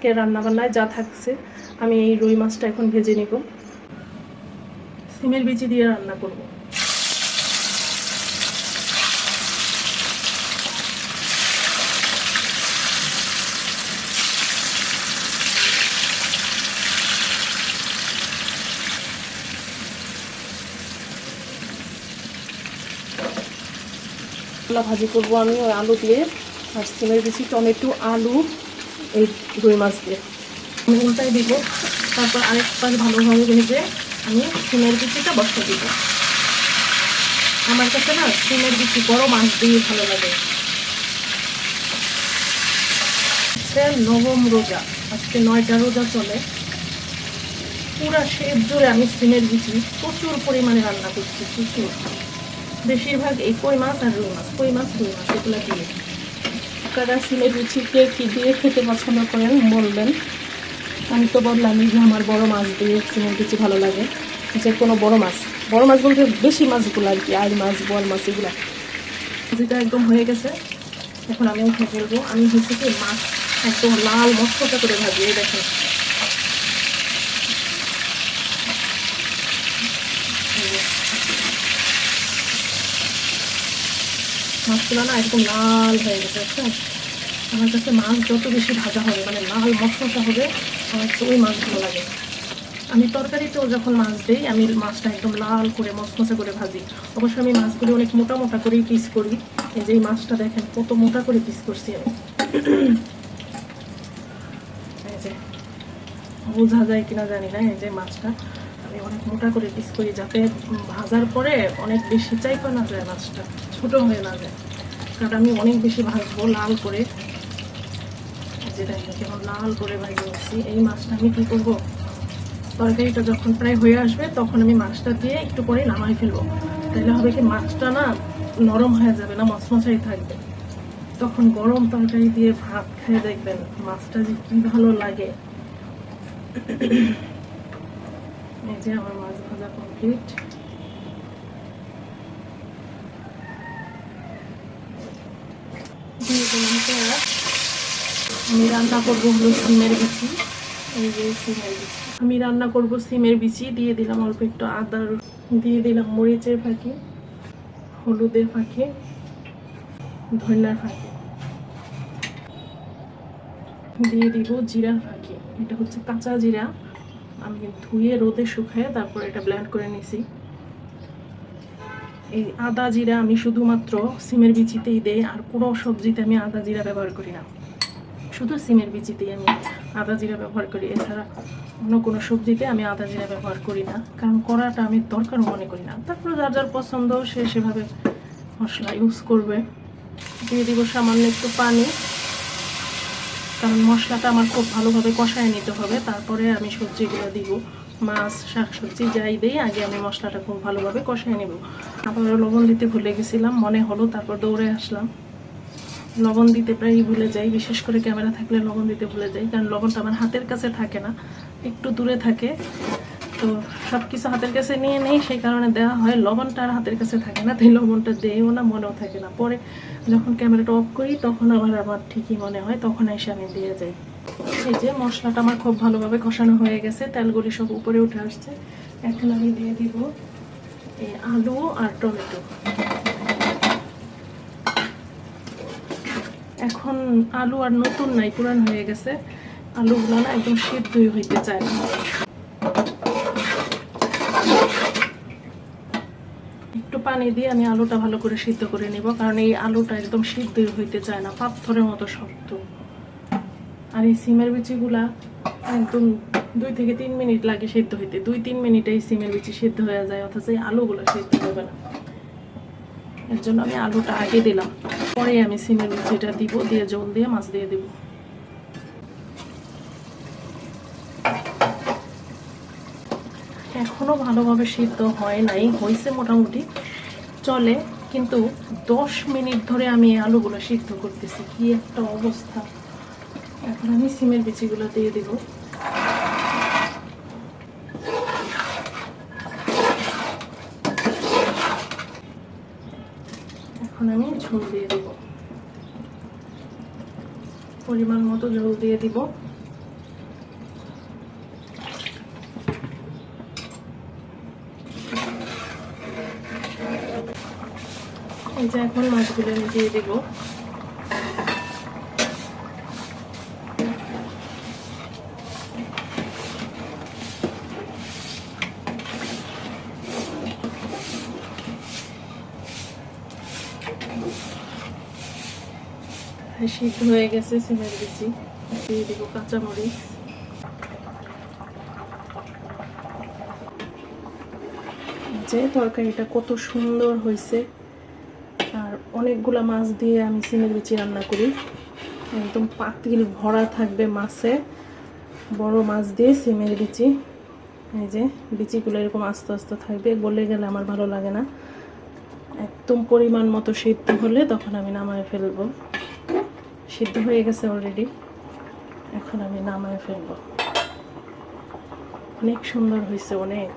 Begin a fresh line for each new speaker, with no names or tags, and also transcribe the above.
আজকে রান্নাবান্নায় যা থাকছে আমি এই রুই মাছটা এখন ভেজে নিব, সিমের বিচি দিয়ে রান্না করব। ভাজি করব আমি ওই আলু দিয়ে, আর সিমের বিচি, টমেটো, আলু, এই রুই মাছ দিয়ে আমি উল্টাই দিব। তারপর আরেকবার ভালোভাবে ভেজে আমি সিমের বিচিটা বসিয়ে দিব। আমার কাছে না সিমের বিচি বড় মাছ দিয়ে ভালো লাগে। নবম রোজা, আজকে 9টা রোজা চলে। পুরা শেপ জুড়ে আমি সিমের বিচি প্রচুর পরিমাণে রান্না করছি, প্রচুর। বেশিরভাগ এই কই মাছ আর রুই মাছ, কই মাছ রুই মাছ এগুলো দিয়ে। আপনারা সিমের বিচিকে কী দিয়ে খেতে পছন্দ করেন বলবেন। আমি তো বললামই যে আমার বড় মাছ দিয়ে সিমের বিচি ভালো লাগে, যে কোনো বড় মাছ বলতে বেশি মাছগুলো আর কি, আর মাছ, বল মাছ এগুলো। যেটা একদম হয়ে গেছে, এখন আমি উঠে ফেলবো। আমি হচ্ছে কি মাছ একদম লাল মশলা করে ভাজি, এই দেখেন। মাছগুলো না একদম লাল হয়ে গেছে। আচ্ছা, আমার কাছে মাছ যত বেশি ভাজা হবে, মানে লাল মশলা হবে, আমার তো ওই মাছ ভালো লাগে। আমি তরকারিতেও যখন মাছ দিই, আমি মাছটা একদম লাল করে মশমশা করে ভাজি। অবশ্য আমি মাছগুলি অনেক মোটা মোটা করেই পিস করি। এই যে মাছটা দেখেন কত মোটা করে পিস করছি আমি। এই যে বোঝা যায় কিনা জানি না, এই যে মাছটা আমি অনেক মোটা করে পিস করি, যাতে ভাজার পরে অনেক বেশি চাইপা না যায়, মাছটা ছোট হয়ে না যায়। কারণ আমি অনেক বেশি ভাজবো লাল করে, যেটা কেমন লাল করে ভাজে নিচ্ছি। এই মাছটা আমি কী করবো, তরকারিটা যখন প্রায় হয়ে আসবে তখন আমি মাছটা দিয়ে একটু পরে নামাই ফেলবো। তাহলে হবে কি, মাছটা না নরম হয়ে যাবে না, মশমশাই থাকবে। তখন গরম তরকারি দিয়ে ভাত খেয়ে দেখবেন মাছটা যে কি ভালো লাগে। এই যে আমার মাছ ভাজা কমপ্লিট। আমি রান্না করবো হলো সিমের বিচি। এই যে সিমের বিচি আমি রান্না করবো, সিমের বিচি দিয়ে দিলাম অল্প একটু আদা, দিয়ে দিলাম মরিচের ফাঁকি, হলুদের ফাঁকি, ধনিয়ার ফাঁকি, দিয়ে দিব জিরার ফাঁকি। এটা হচ্ছে কাঁচা জিরা, আমি ধুয়ে রোদে শুকায় তারপর এটা ব্লেন্ড করে নিছি। এই আদা জিরা আমি শুধুমাত্র সিমের বিচিতেই দেই, আর কোনো সবজিতে আমি আদা জিরা ব্যবহার করি না, শুধু সিমের বিচিতেই আমি আদা জিরা ব্যবহার করি। এছাড়া অন্য কোনো সবজিতে আমি আদা জিরা ব্যবহার করি না, কারণ করাটা আমি দরকার মনে করি না। তারপরে যার যার পছন্দ সে সেভাবে মশলা ইউজ করবে। দিয়ে দিব সামান্য একটু পানি, কারণ মশলাটা আমার খুব ভালোভাবে কষায় নিতে হবে, তারপরে আমি সবজিগুলো দিব। মাছ, শাকসবজি যাই দিই, আগে আমি মশলাটা খুব ভালোভাবে কষায় নেব। আবার লবণ দিতে ভুলে গেছিলাম, মনে হলো, তারপর দৌড়ে আসলাম। লবণ দিতে প্রায়ই ভুলে যাই, বিশেষ করে ক্যামেরা থাকলে লবণ দিতে ভুলে যাই, কারণ লবণটা আমার হাতের কাছে থাকে না, একটু দূরে থাকে। তো সব কিছু হাতের কাছে নিয়ে নেই, সেই কারণে দেওয়া হয়। লবণটা আর হাতের কাছে থাকে না, তাই লবণটা দেও না, মনেও থাকে না। পরে যখন ক্যামেরাটা অফ করি তখন আমার ঠিকই মনে হয়, তখন এসে আমি দিয়ে যাই। এই যে মশলাটা আমার খুব ভালোভাবে কষানো হয়ে গেছে, তেলগুলি সব উপরে উঠে আসছে। এখন আমি দিয়ে দিব এই আলু আর টমেটো। এখন আলু আর নতুন নাই, পুরান হয়ে গেছে। আলুগুলো না একদম সিদ্ধই হইতে চায় না। একটু পানি দিয়ে আমি আলুটা ভালো করে সিদ্ধ করে নিব, কারণ এই আলুটা একদম সিদ্ধই হইতে চায় না, পাথরের মতো শক্ত। আর এই সিমের বিচিগুলা একদম 2 থেকে 3 মিনিট লাগে সিদ্ধ হইতে, 2-3 মিনিটেই সিমের বিচি সিদ্ধ হয়ে যায়, অথচ এই আলুগুলো সিদ্ধ হবে না। এর জন্য আমি আলুটা আগে দিলাম, পরে আমি সিমের বিচিটা দিব, দিয়ে জল দিয়ে মাছ দিয়ে দিব। এখনো ভালোভাবে সিদ্ধ হয় নাই, হয়েছে মোটামুটি চলে, কিন্তু 10 মিনিট ধরে আমি এই আলুগুলো সিদ্ধ করতেছি, কি একটা অবস্থা। এখন আমি সিমের বিচিগুলো দিয়ে দিব। এখন আমি ঝোল দিয়ে দিব, পরিমাণ মতো ঝোল দিয়ে দিব। এই যে এখন মাছগুলো আমি দিয়ে দেবো। সিদ্ধ হয়ে গেছে সিমের বিচি, দিয়ে দিব কাঁচামরিচ। যে তরকারিটা কত সুন্দর হয়েছে, আর অনেকগুলা মাছ দিয়ে আমি সিমের বিচি রান্না করি, একদম পাতিল ভরা থাকবে মাছে, বড় মাছ দিয়ে সিমের বিচি। এই যে বিচিগুলো এরকম আস্তে আস্তে থাকবে, গলে গেলে আমার ভালো লাগে না। একদম পরিমাণ মতো সিদ্ধ হলে তখন আমি নামায় ফেলবো। সিদ্ধ হয়ে গেছে অলরেডি, এখন আমি নামায় ফেলবো। অনেক সুন্দর হয়েছে, অনেক।